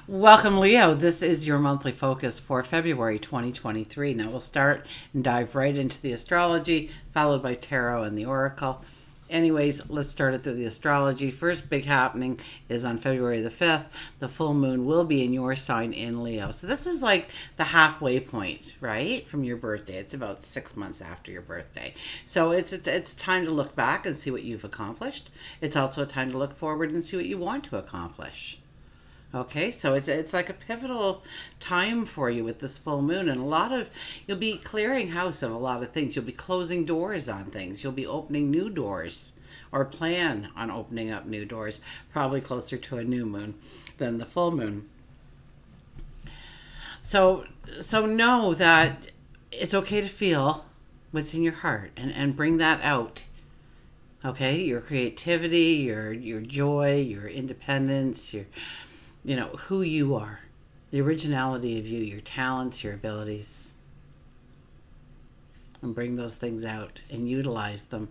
Welcome, Leo. This is your monthly focus for February 2023. Now we'll start and dive right into the astrology, followed by tarot and the oracle. Anyways, let's start it through the astrology. First big happening is on February the 5th. The full moon will be in your sign in Leo. So this is like the halfway point, right? From your birthday. It's about 6 months after your birthday. So it's time to look back and see what you've accomplished. It's also a time to look forward and see what you want to accomplish. Okay, so it's like a pivotal time for you with this full moon, and you'll be clearing house of a lot of things. You'll be closing doors on things. You'll be opening new doors, or plan on opening up new doors. Probably closer to a new moon than the full moon. So know that it's okay to feel what's in your heart and bring that out. Okay, your creativity, your joy, your independence, who you are, the originality of you, your talents, your abilities, and bring those things out and utilize them.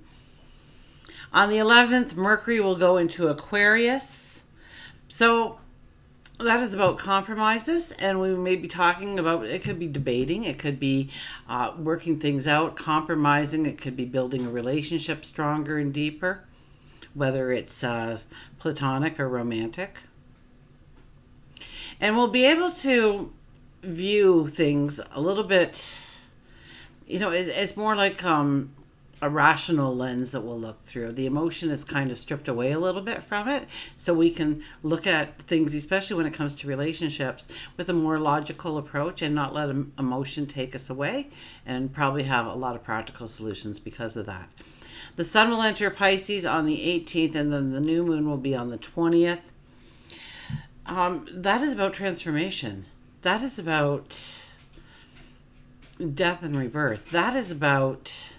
On the 11th, Mercury will go into Aquarius. So that is about compromises, and we may be talking about, it could be debating, it could be working things out, compromising, it could be building a relationship stronger and deeper, whether it's platonic or romantic. And we'll be able to view things a little bit, it's more like a rational lens that we'll look through. The emotion is kind of stripped away a little bit from it, so we can look at things, especially when it comes to relationships, with a more logical approach and not let emotion take us away, and probably have a lot of practical solutions because of that. The sun will enter Pisces on the 18th, and then the new moon will be on the 20th. That is about transformation. That is about death and rebirth. That is about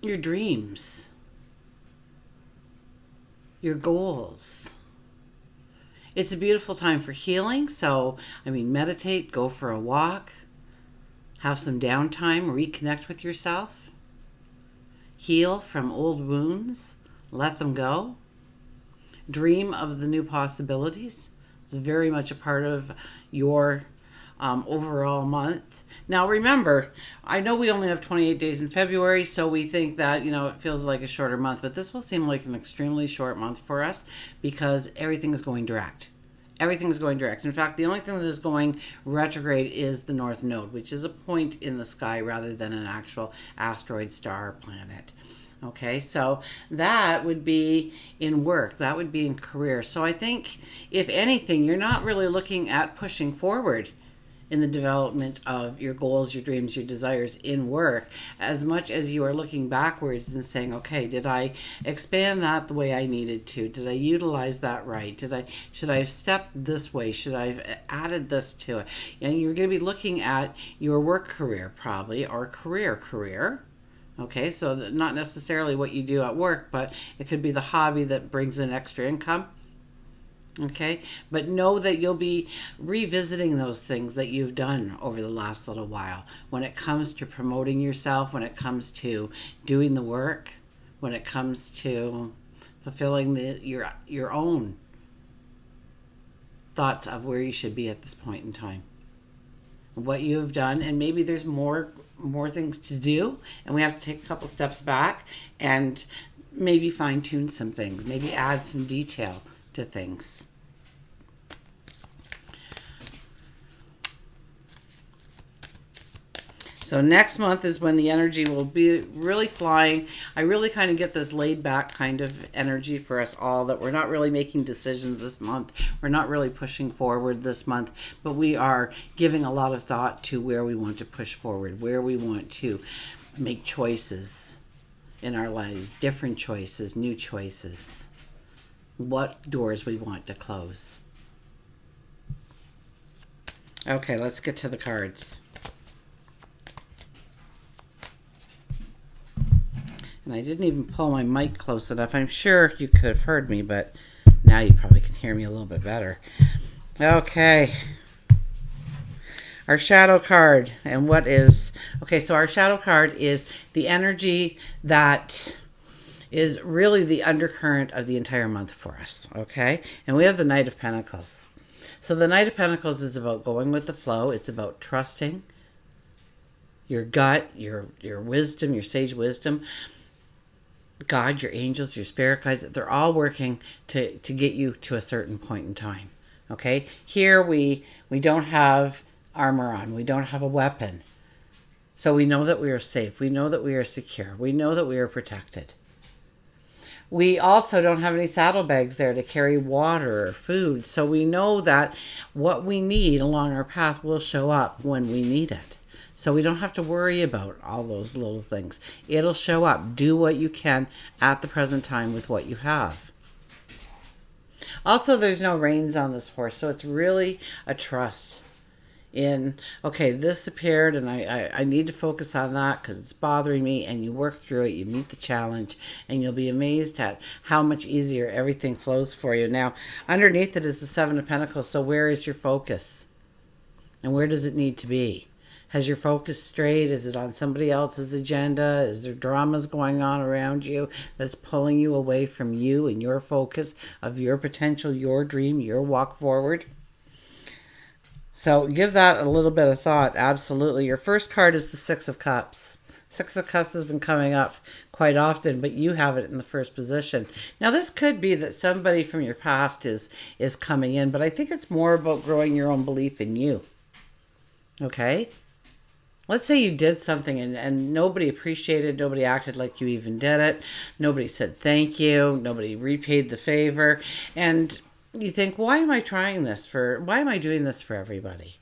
your dreams, your goals. It's a beautiful time for healing. So, meditate, go for a walk, have some downtime, reconnect with yourself. Heal from old wounds, let them go. Dream of the new possibilities. It's very much a part of your overall month. Now remember, I know we only have 28 days in February, so we think that, it feels like a shorter month, but this will seem like an extremely short month for us because everything is going direct. Everything is going direct. In fact, the only thing that is going retrograde is the North Node, which is a point in the sky rather than an actual asteroid, star, or planet. Okay, so that would be in work. That would be in career. So I think, if anything, you're not really looking at pushing forward in the development of your goals, your dreams, your desires in work, as much as you are looking backwards and saying, okay, did I expand that the way I needed to? Did I utilize that right? Should I have stepped this way? Should I have added this to it? And you're going to be looking at your work career probably, or career. Okay, so not necessarily what you do at work, but it could be the hobby that brings in extra income. Okay, but know that you'll be revisiting those things that you've done over the last little while when it comes to promoting yourself, when it comes to doing the work, when it comes to fulfilling your own thoughts of where you should be at this point in time, what you have done, and maybe there's more things to do, and we have to take a couple steps back and maybe fine-tune some things, maybe add some detail to things. So next month is when the energy will be really flying. I really kind of get this laid back kind of energy for us all, that we're not really making decisions this month. We're not really pushing forward this month, but we are giving a lot of thought to where we want to push forward, where we want to make choices in our lives, different choices, new choices, what doors we want to close. Okay, let's get to the cards. And I didn't even pull my mic close enough. I'm sure you could have heard me, but now you probably can hear me a little bit better. Okay. Our shadow card. And what is... Okay, so our shadow card is the energy that is really the undercurrent of the entire month for us, okay? And we have the Knight of Pentacles. So the Knight of Pentacles is about going with the flow. It's about trusting your gut, your wisdom, your sage wisdom. God, your angels, your spirit guides, they're all working to get you to a certain point in time. Okay? Here we don't have armor on. We don't have a weapon. So we know that we are safe. We know that we are secure. We know that we are protected. We also don't have any saddlebags there to carry water or food. So we know that what we need along our path will show up when we need it. So we don't have to worry about all those little things. It'll show up. Do what you can at the present time with what you have. Also, there's no reins on this horse, so it's really a trust in, okay, this appeared and I need to focus on that because it's bothering me, and you work through it, you meet the challenge, and you'll be amazed at how much easier everything flows for you. Now, underneath it is the Seven of Pentacles, so where is your focus? And where does it need to be? Has your focus straight? Is it on somebody else's agenda? Is there dramas going on around you that's pulling you away from you and your focus of your potential, your dream, your walk forward? So give that a little bit of thought. Absolutely. Your first card is the Six of Cups. Six of Cups has been coming up quite often, but you have it in the first position. Now, this could be that somebody from your past is coming in, but I think it's more about growing your own belief in you. Okay? Let's say you did something and nobody appreciated, nobody acted like you even did it, nobody said thank you, nobody repaid the favor, and you think, why am I doing this for everybody?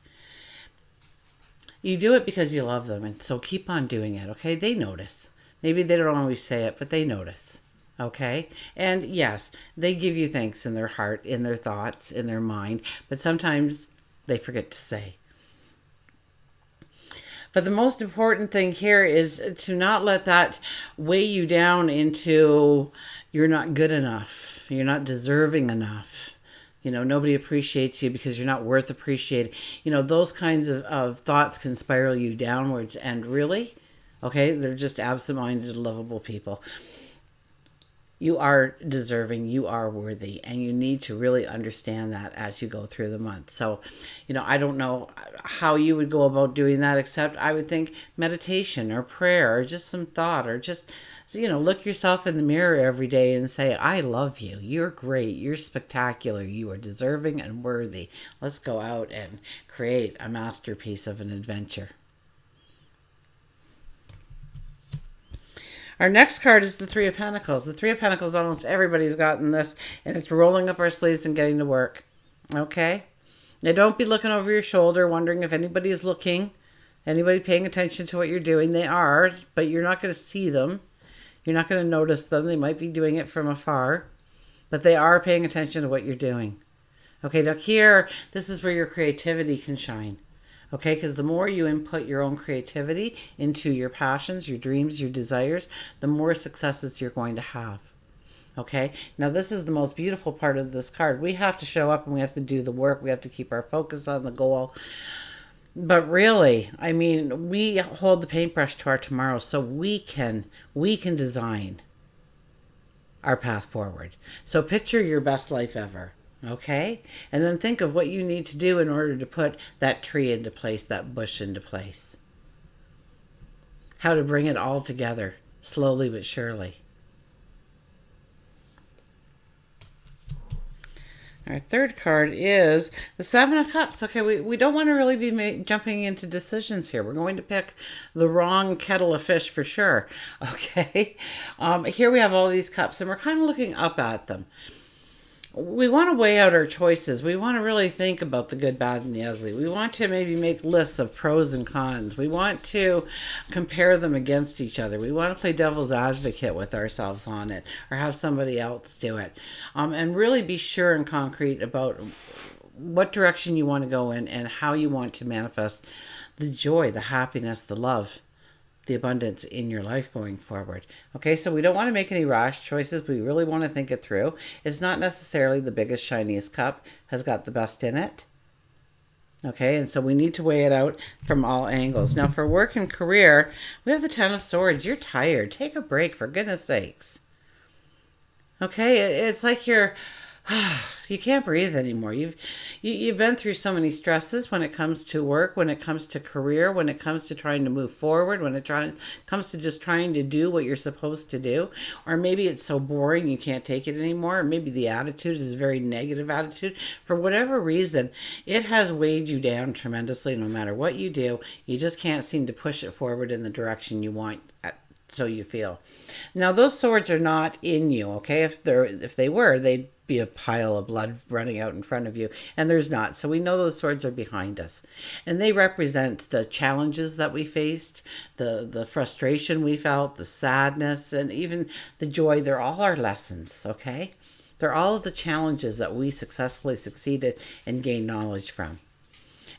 You do it because you love them, and so keep on doing it, okay? They notice. Maybe they don't always say it, but they notice, okay? And yes, they give you thanks in their heart, in their thoughts, in their mind, but sometimes they forget to say. But the most important thing here is to not let that weigh you down into you're not good enough, you're not deserving enough. You know, nobody appreciates you because you're not worth appreciating. You know, those kinds of thoughts can spiral you downwards. And really, okay, they're just absent-minded, lovable people. You are deserving, you are worthy, and you need to really understand that as you go through the month. So, you know, I don't know how you would go about doing that, except I would think meditation or prayer or just some thought, or just, you know, look yourself in the mirror every day and say, I love you. You're great. You're spectacular. You are deserving and worthy. Let's go out and create a masterpiece of an adventure. Our next card is the Three of Pentacles. The Three of Pentacles, almost everybody's gotten this, and it's rolling up our sleeves and getting to work. Okay? Now, don't be looking over your shoulder, wondering if anybody is looking, anybody paying attention to what you're doing. They are, but you're not going to see them. You're not going to notice them. They might be doing it from afar, but they are paying attention to what you're doing. Okay, now here, this is where your creativity can shine. Okay, because the more you input your own creativity into your passions, your dreams, your desires, the more successes you're going to have. Okay, now this is the most beautiful part of this card. We have to show up and we have to do the work. We have to keep our focus on the goal. But really, I mean, we hold the paintbrush to our tomorrow, so we can design our path forward. So picture your best life ever. Okay? And then think of what you need to do in order to put that tree into place, that bush into place. How to bring it all together, slowly but surely. Our third card is the Seven of Cups. Okay, we don't want to really be jumping into decisions here. We're going to pick the wrong kettle of fish for sure. Okay? Here we have all these cups, and we're kind of looking up at them. We want to weigh out our choices. We want to really think about the good, bad, and the ugly. We want to maybe make lists of pros and cons. We want to compare them against each other. We want to play devil's advocate with ourselves on it, or have somebody else do it. And really be sure and concrete about what direction you want to go in and how you want to manifest the joy, the happiness, the love, the abundance in your life going forward. Okay, so we don't want to make any rash choices. We really want to think it through. It's not necessarily the biggest, shiniest cup has got the best in it. Okay, and so we need to weigh it out from all angles. Now, for work and career, we have the Ten of Swords. You're tired. Take a break, for goodness sakes. Okay, it's like you can't breathe anymore. You've been through so many stresses when it comes to work, when it comes to career, when it comes to trying to move forward, when comes to just trying to do what you're supposed to do. Or maybe it's so boring you can't take it anymore. Or maybe the attitude is a very negative attitude. For whatever reason, it has weighed you down tremendously. No matter what you do, you just can't seem to push it forward in the direction you want. So you feel. Now those swords are not in you, okay? If they were, they'd be a pile of blood running out in front of you, and there's not. So we know those swords are behind us. And they represent the challenges that we faced, the frustration we felt, the sadness, and even the joy. They're all our lessons, okay? They're all of the challenges that we successfully succeeded and gained knowledge from.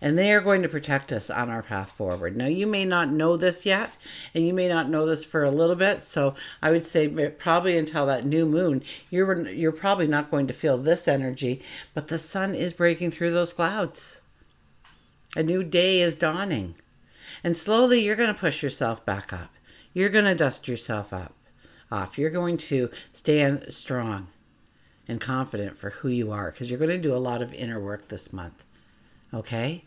And they are going to protect us on our path forward. Now, you may not know this yet, and you may not know this for a little bit. So I would say probably until that new moon, you're probably not going to feel this energy, but the sun is breaking through those clouds. A new day is dawning. And slowly you're going to push yourself back up. You're going to dust yourself off. You're going to stand strong and confident for who you are, because you're going to do a lot of inner work this month. Okay?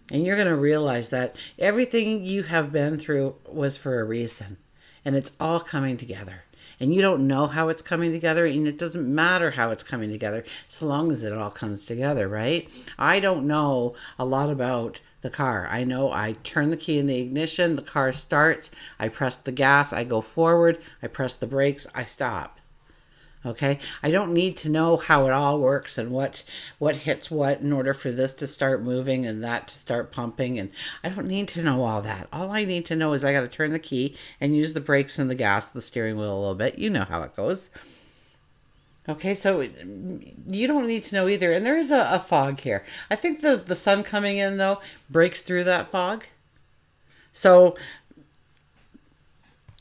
And you're going to realize that everything you have been through was for a reason. And it's all coming together. And you don't know how it's coming together. And it doesn't matter how it's coming together, so long as it all comes together, right? I don't know a lot about the car. I know I turn the key in the ignition, the car starts, I press the gas, I go forward, I press the brakes, I stop. Okay, I don't need to know how it all works and what hits what in order for this to start moving and that to start pumping. And I don't need to know all that. All I need to know is I got to turn the key and use the brakes and the gas, the steering wheel a little bit. You know how it goes. Okay, so you don't need to know either. And there is a fog here. I think the sun coming in, though, breaks through that fog. So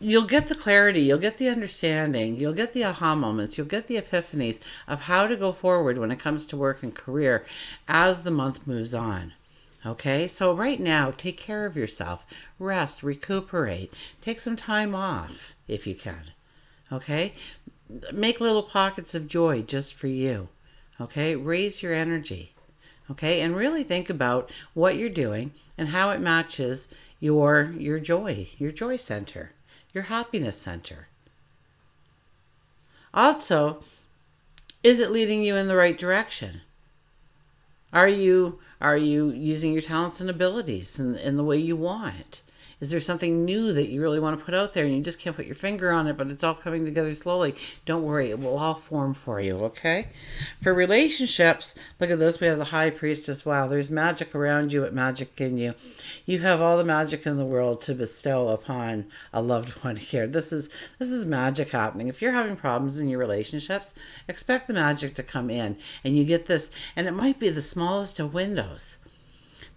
you'll get the clarity, you'll get the understanding, you'll get the aha moments, you'll get the epiphanies of how to go forward when it comes to work and career as the month moves on. Okay, so right now, take care of yourself, rest, recuperate, take some time off if you can. Okay, make little pockets of joy just for you. Okay, raise your energy. Okay, and really think about what you're doing and how it matches your joy center, your happiness center. Also, is it leading you in the right direction? Are you using your talents and abilities in the way you want? Is there something new that you really want to put out there and you just can't put your finger on it, but it's all coming together slowly? Don't worry, it will all form for you, okay? For relationships, look at this. We have the High Priestess. Wow, there's magic around you, but magic in you. You have all the magic in the world to bestow upon a loved one here. This is magic happening. If you're having problems in your relationships, expect the magic to come in, and you get this, and it might be the smallest of windows.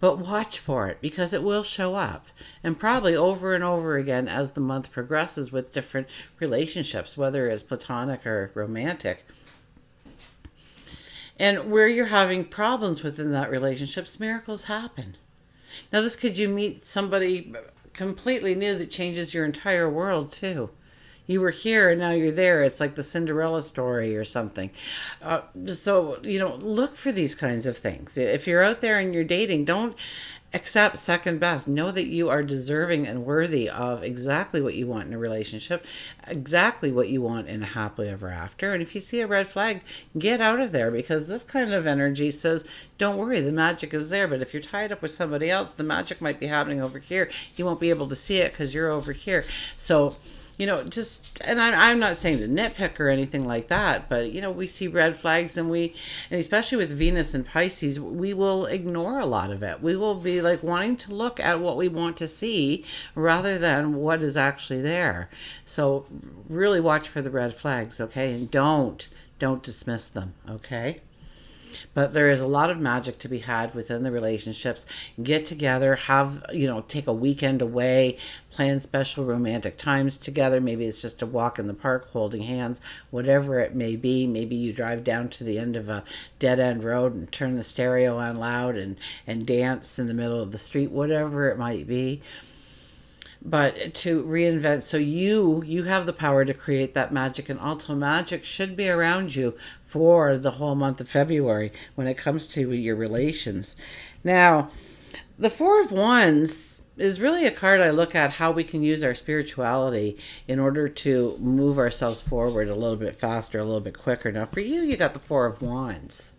But watch for it, because it will show up, and probably over and over again as the month progresses with different relationships, whether it's platonic or romantic. And where you're having problems within that relationship, miracles happen. Now, you meet somebody completely new that changes your entire world too. You were here and now you're there. It's like the Cinderella story or something. So, look for these kinds of things. If you're out there and you're dating, don't accept second best. Know that you are deserving and worthy of exactly what you want in a relationship, exactly what you want in a happily ever after. And if you see a red flag, get out of there, because this kind of energy says, don't worry, the magic is there. But if you're tied up with somebody else, the magic might be happening over here. You won't be able to see it because you're over here. So, and I'm not saying to nitpick or anything like that, but, we see red flags and especially with Venus and Pisces, we will ignore a lot of it. We will be like wanting to look at what we want to see rather than what is actually there. So really watch for the red flags, okay? And don't dismiss them, okay? But there is a lot of magic to be had within the relationships. Get together, take a weekend away, plan special romantic times together. Maybe it's just a walk in the park holding hands, whatever it may be. Maybe you drive down to the end of a dead end road and turn the stereo on loud and dance in the middle of the street, whatever it might be. but to reinvent. So you have the power to create that magic, and also magic should be around you for the whole month of February when it comes to your relations. Now, the Four of Wands is really a card I look at how we can use our spirituality in order to move ourselves forward a little bit faster, a little bit quicker. Now, for you, you got the Four of Wands.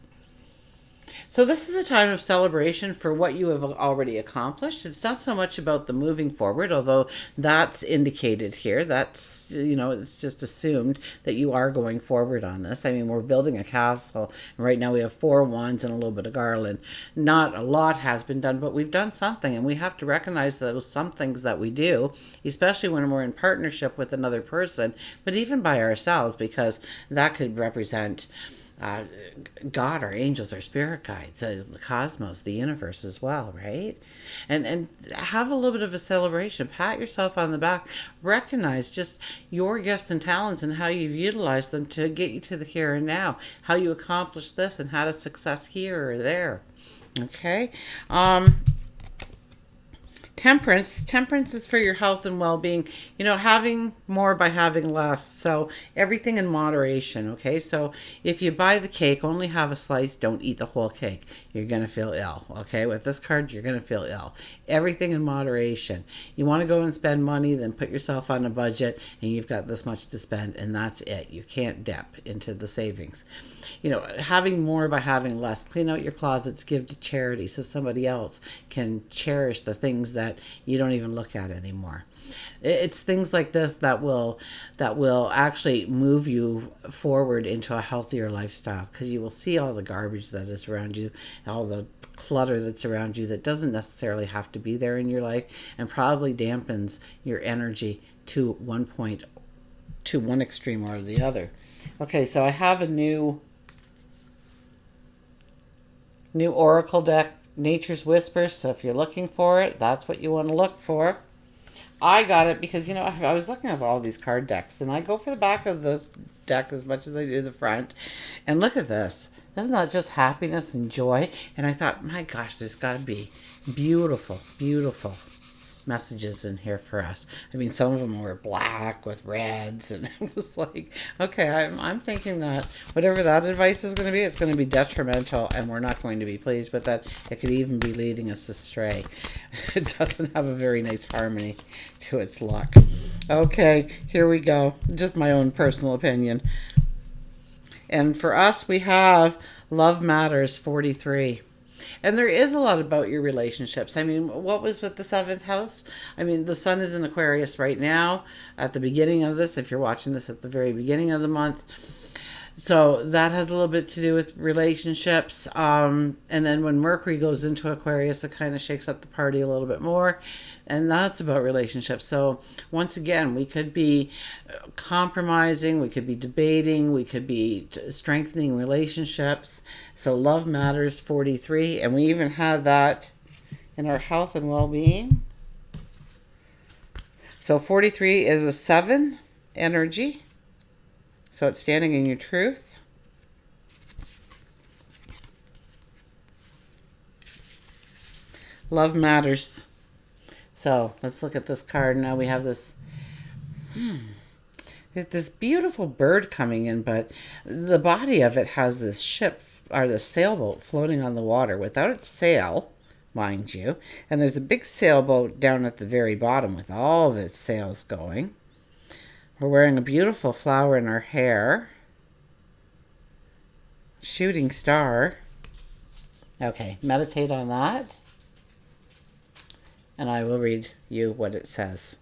So this is a time of celebration for what you have already accomplished. It's not so much about the moving forward, although that's indicated here. That's, it's just assumed that you are going forward on this. I mean, we're building a castle, and right now we have 4 wands and a little bit of garland. Not a lot has been done, but we've done something, and we have to recognize those some things that we do, especially when we're in partnership with another person, but even by ourselves, because that could represent God, our angels, our spirit guides, the cosmos, the universe as well, right? And have a little bit of a celebration. Pat yourself on the back. Recognize just your gifts and talents and how you've utilized them to get you to the here and now. How you accomplished this and had a success here or there. Okay. Temperance is for your health and well-being. Having more by having less. So everything in moderation. Okay, so if you buy the cake, only have a slice. Don't eat the whole cake. You're gonna feel ill. Okay, with this card, you're gonna feel ill. Everything in moderation. You want to go and spend money, then put yourself on a budget, and you've got this much to spend, and that's it. You can't dip into the savings. Having more by having less. Clean out your closets. Give to charity so somebody else can cherish the things that you don't even look at anymore. It's things like this that will actually move you forward into a healthier lifestyle, because you will see all the garbage that is around you, all the clutter that's around you that doesn't necessarily have to be there in your life, and probably dampens your energy to one extreme or the other. Okay, so I have a new oracle deck, Nature's Whispers. So if you're looking for it, that's what you want to look for. I got it because, I was looking at all these card decks, and I go for the back of the deck as much as I do the front. And look at this. Isn't that just happiness and joy? And I thought, my gosh, there's got to be beautiful, beautiful messages in here for us. I mean, some of them were black with reds, and it was like, okay, I'm thinking that whatever that advice is going to be, it's going to be detrimental, and we're not going to be pleased with that. It could even be leading us astray. It doesn't have a very nice harmony to its luck. Okay, here we go. Just my own personal opinion. And for us, we have Love Matters 43. And there is a lot about your relationships. I mean, what was with the 7th house? I mean, the sun is in Aquarius right now at the beginning of this, if you're watching this at the very beginning of the month. So that has a little bit to do with relationships. And then when Mercury goes into Aquarius, it kind of shakes up the party a little bit more. And that's about relationships. So once again, we could be compromising, we could be debating, we could be strengthening relationships. So Love Matters 43. And we even had that in our health and well-being. So 43 is a 7 energy. So it's standing in your truth. Love Matters. So let's look at this card. Now we have this this beautiful bird coming in, but the body of it has this ship or the sailboat floating on the water without its sail, mind you. And there's a big sailboat down at the very bottom with all of its sails going. We're wearing a beautiful flower in our hair. Shooting star. Okay, meditate on that. And I will read you what it says.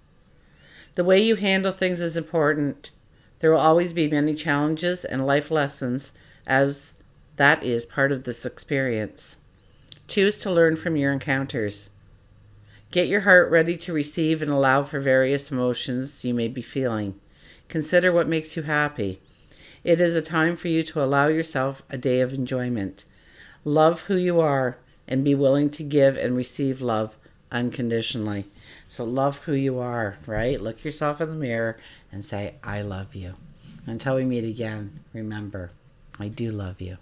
The way you handle things is important. There will always be many challenges and life lessons, as that is part of this experience. Choose to learn from your encounters. Get your heart ready to receive and allow for various emotions you may be feeling. Consider what makes you happy. It is a time for you to allow yourself a day of enjoyment. Love who you are and be willing to give and receive love unconditionally. So love who you are, right? Look yourself in the mirror and say, I love you. Until we meet again, remember, I do love you.